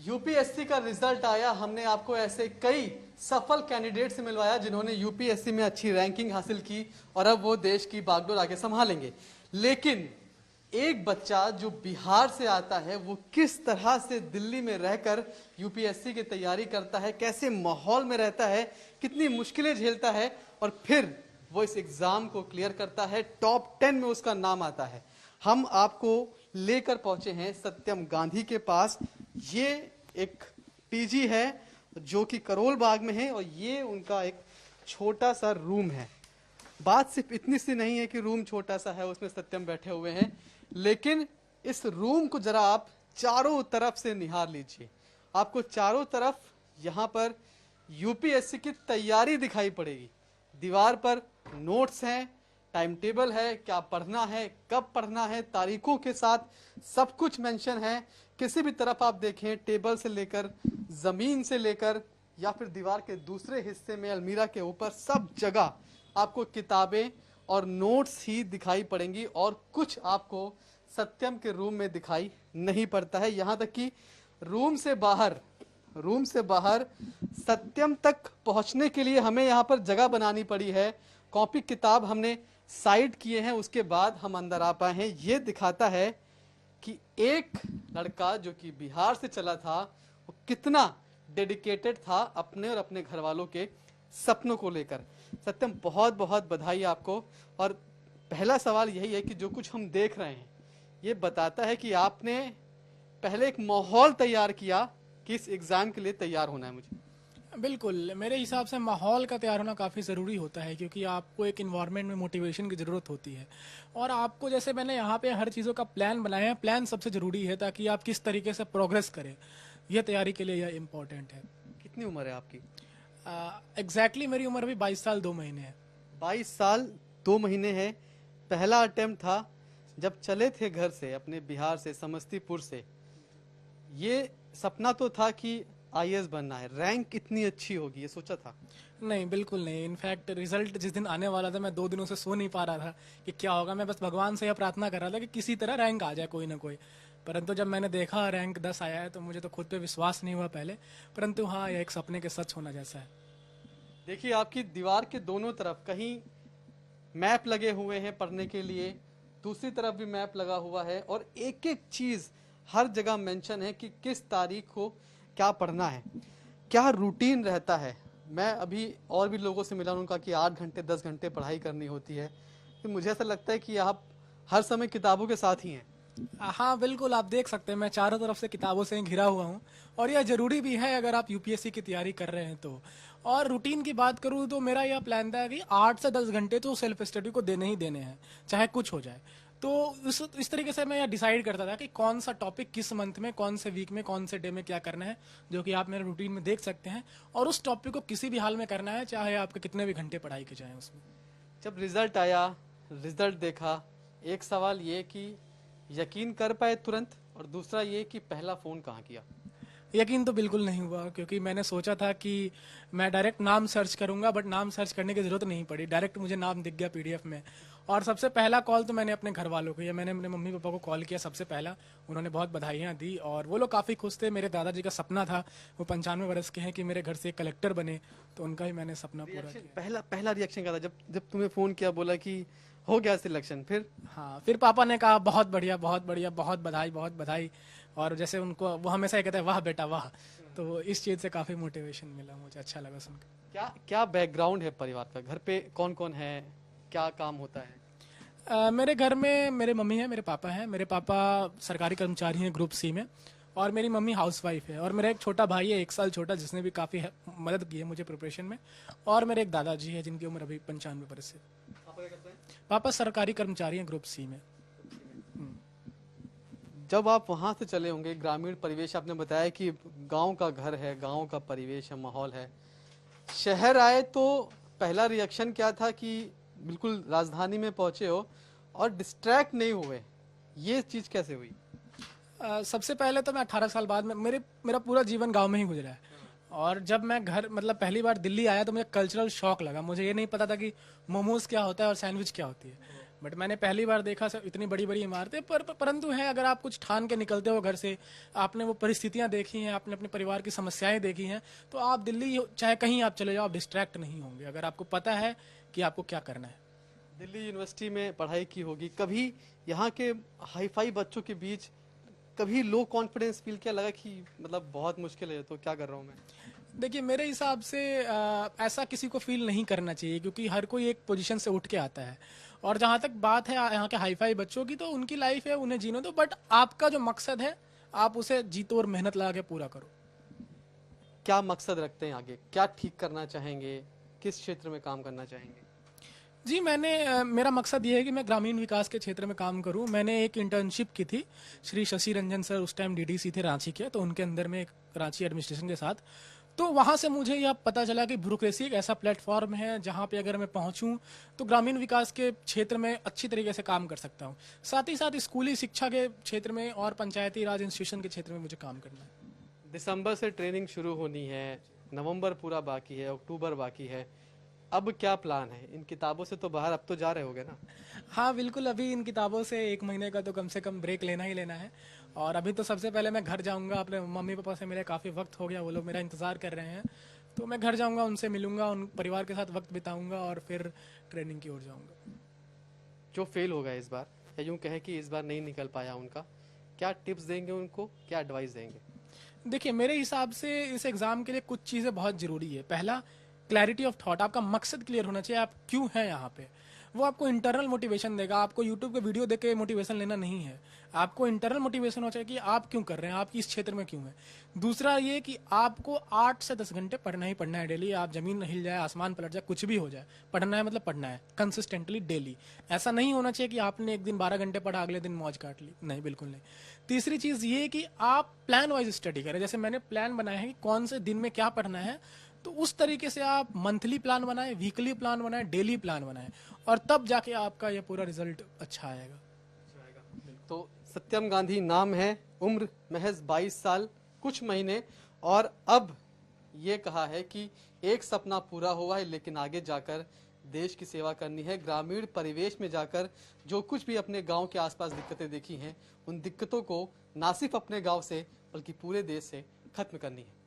UPSC का result आया। हमने आपको ऐसे कई सफल कैंडिडेट से मिलवाया जिन्होंने यूपीएससी में अच्छी रैंकिंग हासिल की और अब वो देश की बागडोर आगे संभालेंगे। लेकिन एक बच्चा जो बिहार से आता है वो किस तरह से दिल्ली में रहकर यूपीएससी की तैयारी करता है, कैसे माहौल में रहता है, कितनी मुश्किलें झेलता है और फिर वो इस एग्जाम को क्लियर करता है, टॉप 10 में उसका नाम आता है। हम आपको लेकर पहुंचे हैं सत्यम गांधी के पास। ये एक पीजी है जो कि करोल बाग में है और ये उनका एक छोटा सा रूम है। बात सिर्फ इतनी सी नहीं है कि रूम छोटा सा है उसमें सत्यम बैठे हुए हैं, लेकिन इस रूम को जरा आप चारों तरफ से निहार लीजिए। आपको चारों तरफ यहाँ पर यूपीएससी की तैयारी दिखाई पड़ेगी। दीवार पर नोट्स हैं, टाइम टेबल है, क्या पढ़ना है, कब पढ़ना है, तारीखों के साथ सब कुछ मेंशन है। किसी भी तरफ आप देखें, टेबल से लेकर जमीन से लेकर या फिर दीवार के दूसरे हिस्से में अलमीरा के ऊपर सब जगह आपको किताबें और नोट्स ही दिखाई पड़ेंगी और कुछ आपको सत्यम के रूम में दिखाई नहीं पड़ता है। यहाँ तक कि रूम से बाहर सत्यम तक पहुंचने के लिए हमें यहाँ पर जगह बनानी पड़ी है। कॉपी किताब हमने साइड किए हैं, उसके बाद हम अंदर आ पाए हैं। ये दिखाता है कि एक लड़का जो कि बिहार से चला था वो कितना डेडिकेटेड था अपने और अपने घर वालों के सपनों को लेकर। सत्यम, बहुत बहुत बधाई आपको। और पहला सवाल यही है कि जो कुछ हम देख रहे हैं ये बताता है कि आपने पहले एक माहौल तैयार किया कि इस एग्जाम के लिए तैयार होना है। मुझे बिल्कुल, मेरे हिसाब से माहौल का तैयार होना काफ़ी ज़रूरी होता है, क्योंकि आपको एक इन्वायरमेंट में मोटिवेशन की ज़रूरत होती है। और आपको, जैसे मैंने यहाँ पे हर चीज़ों का प्लान बनाया है, प्लान सबसे ज़रूरी है ताकि आप किस तरीके से प्रोग्रेस करें, यह तैयारी के लिए यह इम्पोर्टेंट है। कितनी उम्र है आपकी? एग्जैक्टली मेरी उम्र अभी 22 साल 2 महीने है। 22 साल 2 महीने है। पहला अटेम्प्ट था जब चले थे घर से, अपने बिहार से, समस्तीपुर से। ये सपना तो था कि आईएएस बनना है, रैंक इतनी अच्छी होगी ये सोचा था? नहीं, बिल्कुल नहीं। इनफैक्ट रिजल्ट जिस दिन आने वाला था, मैं 2 दिनों से सो नहीं पा रहा था कि क्या होगा। मैं बस भगवान से यह प्रार्थना कर रहा था कि किसी तरह रैंक आ जाए, कोई ना कोई। परंतु जब मैंने देखा रैंक 10 आया है तो मुझे तो खुद पे विश्वास नहीं हुआ पहले। परंतु हाँ, यह एक सपने के सच होना जैसा है। देखिए, आपकी दीवार के दोनों तरफ कहीं मैप लगे हुए हैं पढ़ने के लिए, दूसरी तरफ भी मैप लगा हुआ है और एक एक चीज हर जगह मेंशन है कि किस तारीख को क्या पढ़ना है, क्या रूटीन रहता है। मैं अभी और भी लोगों से मिला, उनका कि 8 घंटे 10 घंटे पढ़ाई करनी होती है। तो मुझे ऐसा लगता है कि आप हर समय किताबों के साथ ही हैं। हाँ बिल्कुल, आप देख सकते हैं मैं चारों तरफ से किताबों से घिरा हुआ हूँ। और यह जरूरी भी है अगर आप यूपीएससी की तैयारी कर रहे हैं तो। और रूटीन की बात करूँ तो मेरा यह प्लान था कि 8 से 10 घंटे तो सेल्फ स्टडी को देने ही देने हैं, चाहे कुछ हो जाए। तो इस तरीके से मैं यह डिसाइड करता था कि कौन सा टॉपिक किस मंथ में, कौन से वीक में, कौन से डे में क्या करना है, जो कि आप मेरे रूटीन में देख सकते हैं। और उस टॉपिक को किसी भी हाल में करना है, चाहे आपके कितने भी घंटे पढ़ाई के जाएं उसमें। जब रिजल्ट आया, रिजल्ट देखा, एक सवाल ये कि यकीन कर पाए तुरंत, और दूसरा ये कि पहला फोन कहाँ किया? यकीन तो बिल्कुल नहीं हुआ, क्योंकि मैंने सोचा था कि मैं डायरेक्ट नाम सर्च करूंगा, बट नाम सर्च करने की जरूरत नहीं पड़ी। डायरेक्ट मुझे नाम दिख गया पीडीएफ में। और सबसे पहला कॉल तो मैंने अपने घर वालों को, या मैंने अपने मम्मी पापा को कॉल किया सबसे पहला। उन्होंने बहुत बधाइयाँ दी और वो लोग काफ़ी खुश थे। मेरे दादाजी का सपना था, वो 95 वर्ष के हैं, कि मेरे घर से कलेक्टर बने, तो उनका ही मैंने सपना पूरा किया। पहला रिएक्शन क्या था जब तुम्हें फोन किया, बोला कि हो गया सिलेक्शन? फिर हाँ, फिर पापा ने कहा बहुत बढ़िया, बहुत बढ़िया, बहुत बधाई, बहुत बधाई। और जैसे उनको, वो हमेशा ये कहते हैं वाह बेटा वाह। तो इस चीज़ से काफ़ी मोटिवेशन मिला, मुझे अच्छा लगा सुनकर। क्या क्या बैकग्राउंड है परिवार का? घर पे कौन कौन है, क्या काम होता है? मेरे घर में मेरे मम्मी है, मेरे पापा हैं। मेरे पापा सरकारी कर्मचारी हैं ग्रुप सी में, और मेरी मम्मी हाउसवाइफ है। और मेरा एक छोटा भाई है, 1 साल छोटा, जिसने भी काफ़ी मदद की है मुझे प्रिपरेशन में। और मेरे एक दादाजी है जिनकी उम्र अभी 95 वर्ष है। पापा क्या करते हैं? पापा सरकारी कर्मचारी हैं ग्रुप सी में। जब आप वहाँ से चले होंगे, ग्रामीण परिवेश, आपने बताया कि गांव का घर है, गांव का परिवेश है, माहौल है। शहर आए तो पहला रिएक्शन क्या था कि बिल्कुल राजधानी में पहुंचे हो और डिस्ट्रैक्ट नहीं हुए, ये चीज़ कैसे हुई? सबसे पहले तो मैं 18 साल बाद में, मेरा पूरा जीवन गांव में ही गुजरा है। और जब मैं घर, मतलब पहली बार दिल्ली आया, तो मुझे कल्चरल शॉक लगा। मुझे ये नहीं पता था कि मोमोज क्या होता है और सैंडविच क्या होती है। बट मैंने पहली बार देखा सर इतनी बड़ी बड़ी इमारतें परंतु है, अगर आप कुछ ठान के निकलते हो घर से, आपने वो परिस्थितियां देखी हैं, आपने अपने परिवार की समस्याएं देखी हैं, तो आप दिल्ली चाहे कहीं आप चले जाओ, आप डिस्ट्रैक्ट नहीं होंगे अगर आपको पता है कि आपको क्या करना है। दिल्ली यूनिवर्सिटी में पढ़ाई की होगी, कभी यहाँ के हाईफाई बच्चों के बीच कभी लो कॉन्फिडेंस फील किया, लगा कि मतलब बहुत मुश्किल है तो क्या कर रहा हूँ मैं? देखिए मेरे हिसाब से ऐसा किसी को फील नहीं करना चाहिए, क्योंकि हर कोई एक पोजीशन से उठ के आता है। और जहाँ तक बात है यहाँ के हाईफाई बच्चों की, तो उनकी लाइफ है, उन्हें जीने दो, बट आपका जो मकसद है आप उसे जीतो और मेहनत लगा के पूरा करो। क्या मकसद रखते हैं आगे, क्या ठीक करना चाहेंगे, किस क्षेत्र में काम करना चाहेंगे? जी मेरा मकसद ये है कि मैं ग्रामीण विकास के क्षेत्र में काम करूं। मैंने एक इंटर्नशिप की थी, श्री शशि रंजन सर उस टाइम डीडीसी थे रांची के, तो उनके अंदर में एक रांची एडमिनिस्ट्रेशन के साथ, तो वहां से मुझे यह पता चला कि ब्यूरोक्रेसी एक ऐसा प्लेटफॉर्म है जहां पे अगर मैं पहुंचूं तो ग्रामीण विकास के क्षेत्र में अच्छी तरीके से काम कर सकता हूं। साथ ही साथ स्कूली शिक्षा के क्षेत्र में और पंचायती राज इंस्टीट्यूशन के क्षेत्र में मुझे काम करना है। दिसंबर से ट्रेनिंग शुरू होनी है, नवंबर पूरा बाकी है, अक्टूबर बाकी है, अब क्या प्लान है? इन किताबों से तो बाहर अब तो जा रहे होगे ना? हाँ बिल्कुल, अभी इन किताबों से 1 महीने का तो कम से कम ब्रेक लेना ही लेना है। और अभी तो सबसे पहले मैं घर जाऊंगा, अपने मम्मी पापा से मिले काफ़ी वक्त हो गया, वो लोग मेरा इंतज़ार कर रहे हैं, तो मैं घर जाऊंगा, उनसे मिलूंगा, उन परिवार के साथ वक्त बिताऊंगा और फिर ट्रेनिंग की ओर जाऊंगा। जो फेल हो गया इस बार, या यूं कहें कि इस बार नहीं निकल पाया, उनका क्या टिप्स देंगे, उनको क्या एडवाइस देंगे? देखिए मेरे हिसाब से इस एग्ज़ाम के लिए कुछ चीज़ें बहुत ज़रूरी है। पहला, क्लैरिटी ऑफ थॉट, आपका मकसद क्लियर होना चाहिए, आप क्यों हैं यहाँ पे। वो आपको इंटरनल मोटिवेशन देगा, आपको यूट्यूब के वीडियो देख के मोटिवेशन लेना नहीं है, आपको इंटरनल मोटिवेशन होना चाहिए कि आप क्यों कर रहे हैं, आप इस क्षेत्र में क्यों हैं। दूसरा ये कि आपको 8 से 10 घंटे पढ़ना ही पढ़ना है डेली, आप जमीन हिल जाए, आसमान पलट जाए, कुछ भी हो जाए, पढ़ना है मतलब पढ़ना है कंसिस्टेंटली डेली। ऐसा नहीं होना चाहिए कि आपने एक दिन 12 घंटे पढ़ा, अगले दिन मौज काट ली, नहीं बिल्कुल नहीं। तीसरी चीज़ ये कि आप प्लान वाइज स्टडी करें, जैसे मैंने प्लान बनाया है कि कौन से दिन में क्या पढ़ना है, तो उस तरीके से आप मंथली प्लान बनाएं, वीकली प्लान बनाएं, डेली प्लान बनाएं, और तब जाके आपका ये पूरा रिजल्ट अच्छा आएगा। तो सत्यम गांधी नाम है, उम्र महज 22 साल कुछ महीने, और अब ये कहा है कि एक सपना पूरा हुआ है, लेकिन आगे जाकर देश की सेवा करनी है। ग्रामीण परिवेश में जाकर जो कुछ भी अपने गांव के आसपास दिक्कतें देखी हैं, उन दिक्कतों को ना सिर्फ अपने गांव से बल्कि पूरे देश से खत्म करनी है।